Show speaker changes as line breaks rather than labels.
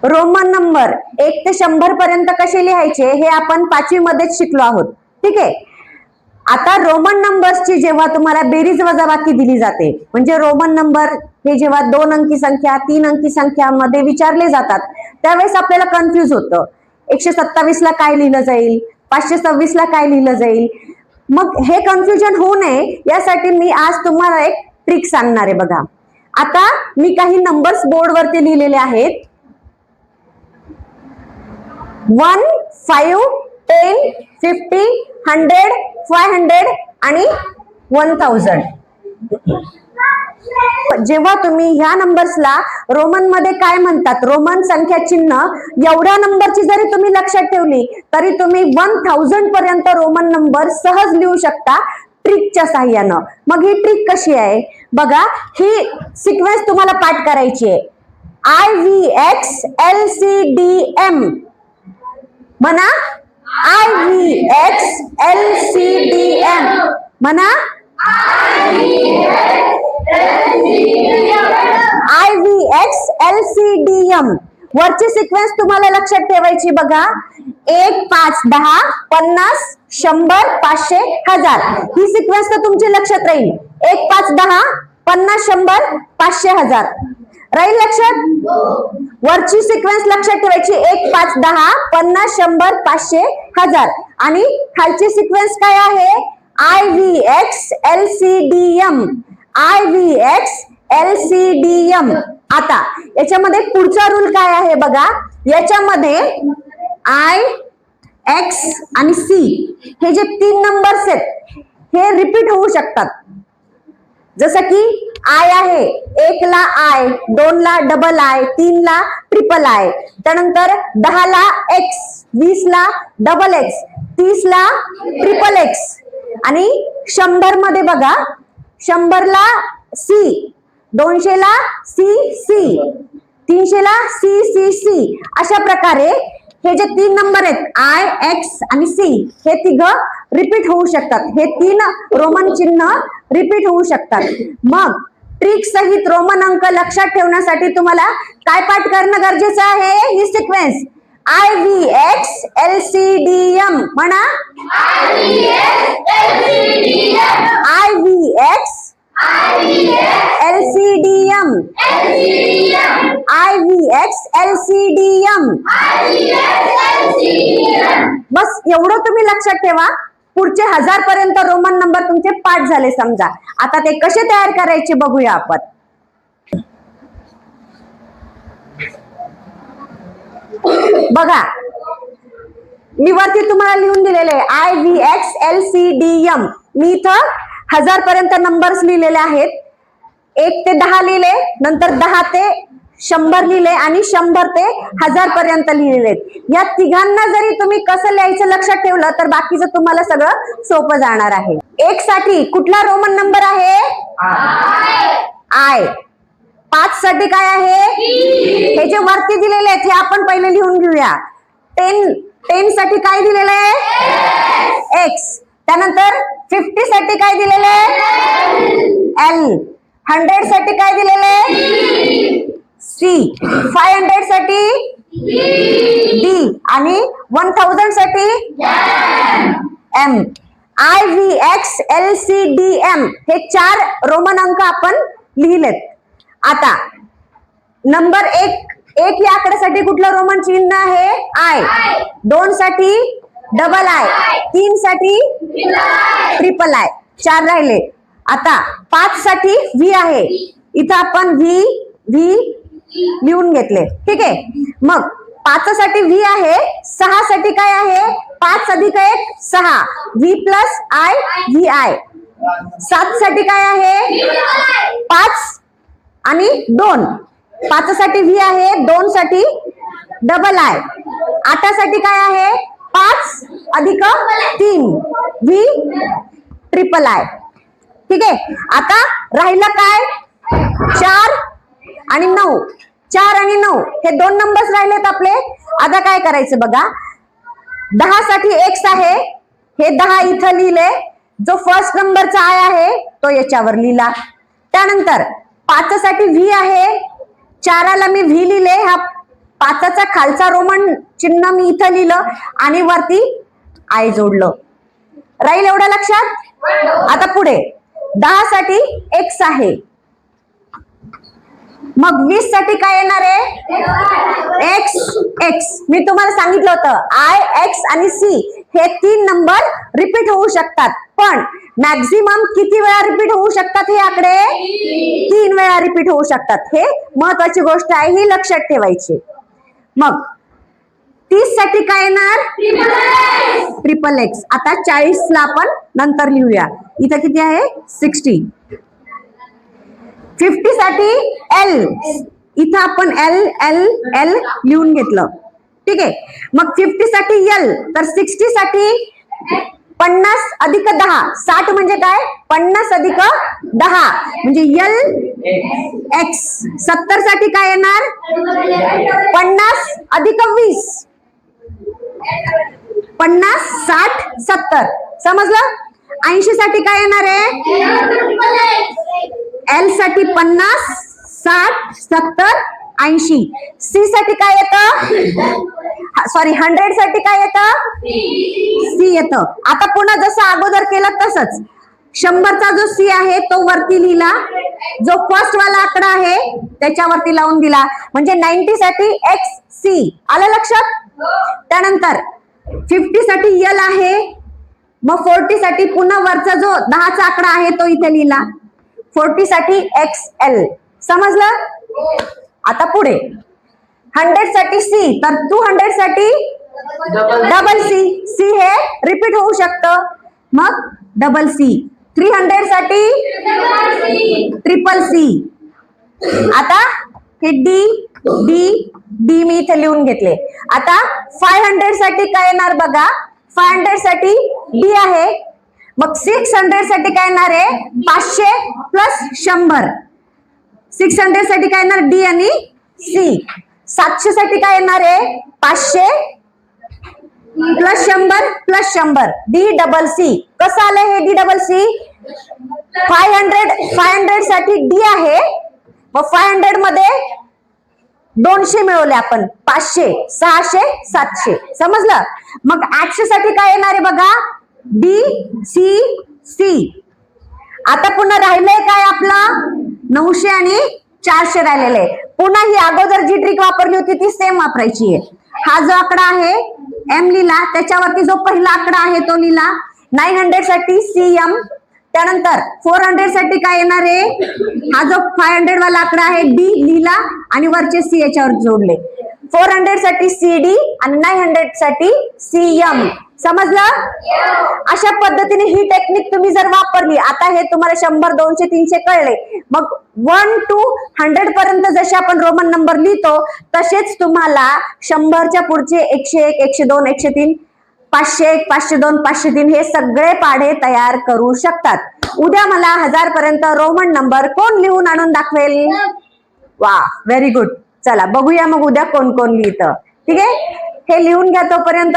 Roman number 1 ते 100 पर्यंत कसे लिहायचे हे आपण 5वी मध्येच शिकलो आहोत. ठीक आहे. आता रोमन नंबर्सची जेव्हा तुम्हाला बेरीज वजाबाकी दिली जाते, म्हणजे रोमन नंबर हे जेव्हा 2 अंकी संख्या 3 अंकी संख्यामध्ये विचारले जातात त्यावेळेस आपल्याला कन्फ्युज होतं. 127 ला काय लिहिलं जाईल, 526 ला काय लिहिलं जाईल. मग हे कन्फ्युजन होऊ नये यासाठी मी आज तुम्हाला एक ट्रिक सांगणार आहे. बघा, आता मी काही नंबर्स बोर्डवरती लिहिलेले आहेत. 1, 5, 10, 50, 100, 500 आणि 1000. जेव्हा तुम्ही ह्या नंबर्सला रोमन मध्ये काय म्हणतात, रोमन संख्या चिन्ह, एवढ्या नंबरची जरी तुम्ही लक्षात ठेवली तरी तुम्ही 1000 पर्यंत रोमन नंबर सहज लिहू शकता ट्रिकच्या साह्यानं. मग ही ट्रिक कशी आहे बघा, ही सिक्वेन्स तुम्हाला पाठ करायची आहे. IVX LCDM म्हणा, IVX LCDM म्हणा, IVX LCDM. वरची सिक्वेन्स तुम्हाला लक्षात ठेवायची बघा. 1, 5, 10, 50, 100, 500, 1000. ही सिक्वेन्स तर तुमची लक्षात राहील. 1, 5, 10, 50, 100, 500, 1000 राहील लक्षात. वरची सिक्वेन्स लक्षात ठेवायची 1, 5, 10, 50, 100, 500, 1000. आणि खालची सिक्वेन्स काय आहे, IVX LCDM. IVX LCDM. आता याच्यामध्ये पुढचा रूल काय आहे बघा, याच्यामध्ये I, X आणि C हे जे 3 नंबर्स आहेत हे रिपीट होऊ शकतात. जसं की I आहे, 1 ला I, 2 ला डबल I, 3 ला ट्रिपल I, त्यानंतर 10 ला X, 20 ला डबल X, 30 ला ट्रिपल X आणि 100 मध्ये बघा, 100 ला C, 200 ला C, 300 ला C. अशा प्रकारे हे जे 3 नंबर आहेत I, X आणि C हे तिघं रिपीट होऊ शकतात. हे 3 रोमन चिन्ह रिपीट होऊ शकतात. मग ट्रिक सहित रोमन अंक लक्षात ठेवण्यासाठी तुम्हाला काय पाठ करणं गरजेचं आहे, ही सिक्वेन्स IVX LCDM म्हणा, IVX LCDM, IVX LCDM. बस एवढं तुम्ही लक्षात ठेवा. पुढचे 1000 पर्यंत रोमन नंबर तुमचे पाठ झाले समजा. आता ते कसे तयार करायचे बघूया आपण. बघा, मी वरती तुम्हाला लिहून दिलेले IVX LCDM. मी इथं 1000 पर्यंत नंबर्स लिहिलेले आहेत. 1 ते 10 लिहिले, नंतर 10 ते 100 लिहिले आणि 100 ते 1000 पर्यंत लिहिलेले. या तिघांना जरी तुम्ही कसं लिहायचं लक्षात ठेवलं तर बाकीचं तुम्हाला सगळं सोपं जाणार आहे. 1 साठी कुठला रोमन नंबर आहे, I. 5 साठी काय आहे, हे जे वरती दिलेले आहेत हे आपण पहिले लिहून घेऊया. 10 साठी काय दिलेलं आहे, X. त्यानंतर 50 साठी काय दिलेलं आहे, L. 100 साठी काय दिलेलं आहे, C. 500 साठी D आणि 1000 साठी M. IVX LCDM हे 4 रोमन अंक आपण लिहिलेत. आता नंबर 1 या आकड्यासाठी कुठलं रोमन चिन्ह आहे, I. 2 साठी डबल I, 3 साठी ट्रिपल I, 4 राहिले. आता 5 साठी V आहे, इथं आपण V लिहून घेतले. ठीक आहे. मग 5 साठी V आहे, 6 साठी काय आहे, 5 अधिक 1 6, V प्लस I VI. 7 साठी काय आहे, 5 आणि 2, 5 साठी V आहे, 2 साठी डबल I. 8 साठी काय आहे, 5 अधिक 3 V ट्रिपल I. ठीक आहे. आता राहिलं काय, 4 आणि 9. 4 आणि 9 हे 2 नंबर्स राहिलेत आपले. आता काय करायचं बघा, 10 साठी X आहे, हे 10 इथं लिहिले. जो फर्स्ट नंबरचा I आहे तो याच्यावर लिहिला. त्यानंतर 5 साठी V आहे, 4ला मी V लिहिले, हा 5चा खालचा रोमन चिन्ह मी इथं लिहिलं आणि वरती आय जोडलं. राहील एवढं लक्षात. आता पुढे 10 साठी एक्स आहे, मग 20 साठी काय येणार आहे? X x. मी तुम्हाला सांगितलं होतं आय, एक्स आणि सी हे 3 नंबर रिपीट होऊ शकतात, पण मॅक्झिमम किती वेळा रिपीट होऊ शकतात हे आकडे? 3 वेळा रिपीट होऊ शकतात. हे महत्वाची गोष्ट आहे, ही लक्षात ठेवायची. मग 30 साठी काय येणार? Triple x. आता 40 ला आपण नंतर लिहूया. इथं किती आहे? 60. 50 साठी एल, इथं आपण एल एल एल लिहून घेतलं. ठीक आहे. मग 50 साठी एल, तर 60 साठी 50 अधिक 10. 60 म्हणजे काय? 50 अधिक 10 म्हणजे एल एक्स. 70 साठी काय येणार? 50 अधिक 20. 50, 60, 70. समजलं? 80 साठी काय येणार आहे? एल साठी 50, 60, 70, 80. सी साठी काय येतं? सॉरी 100 साठी काय येतं? सी येतं. आता पुन्हा जसं अगोदर केलं तसंच 100चा जो सी आहे तो वरती लिहिला, जो फर्स्ट वाला आकडा आहे त्याच्यावरती लावून दिला, म्हणजे 90 साठी एक्स सी. आलं लक्षात? त्यानंतर 50 साठी एल आहे, मग 40 साठी पुन्हा वरचा जो 10चा आकडा आहे तो इथे लिहिला. 40 साठी एक्स एल. समजलं? आता पुढे 100 साठी सी, तर 200 साठी डबल सी. सी हे रिपीट होऊ शकतं, मग डबल सी. 300 साठी ट्रिपल सी. आता हे डी डी डी मी इथे लिहून घेतले. आता 500 साठी काय येणार बघा? 500 साठी डी आहे, मग 600 साठी काय येणार आहे? 500 प्लस 100. 600 साठी काय येणार? डी आणि सी. 700 साठी काय येणार आहे? 500 plus 100 plus 100 D double C. कसं आलंय हे डी डबल सी? 500 साठी डी आहे, मग 500 मध्ये 200 मिळवले आपण. 500, 600, 700. समजलं? मग 800 साठी काय येणार आहे बघा? D C C. आता पुन्हा राहिलंय काय आपलं? 900 आणि 400 राहिलेले. पुन्हा ही अगोदर जी ट्रिक वापरली होती ती सेम वापरायची आहे. हा जो आकडा आहे एम लिहिला, त्याच्यावरती जो पहिला आकडा आहे तो लिहिला. 900 साठी सी एम. त्यानंतर 400 साठी काय येणार आहे? हा जो 500 वाला आकडा आहे डी लिहिला आणि वरचे सी याच्यावर जोडले. 400 साठी सी डी आणि 900 साठी सी एम. समजलं? अशा पद्धतीने ही टेक्निक तुम्ही जर वापरली, आता हे तुम्हाला 100, 200, 300 कळले, मग 1 to 100 पर्यंत जसे आपण रोमन नंबर लिहितो तसेच तुम्हाला 100च्या पुढचे 101, 102, 103, 501, 502, 503 हे सगळे पाढे तयार करू शकतात. उद्या मला 1000 पर्यंत रोमन नंबर कोण लिहून आणून दाखवेल? वा, व्हेरी गुड. चला बघूया मग उद्या कोण कोण लिहितं. ठीक आहे, हे लिहून घ्या तोपर्यंत.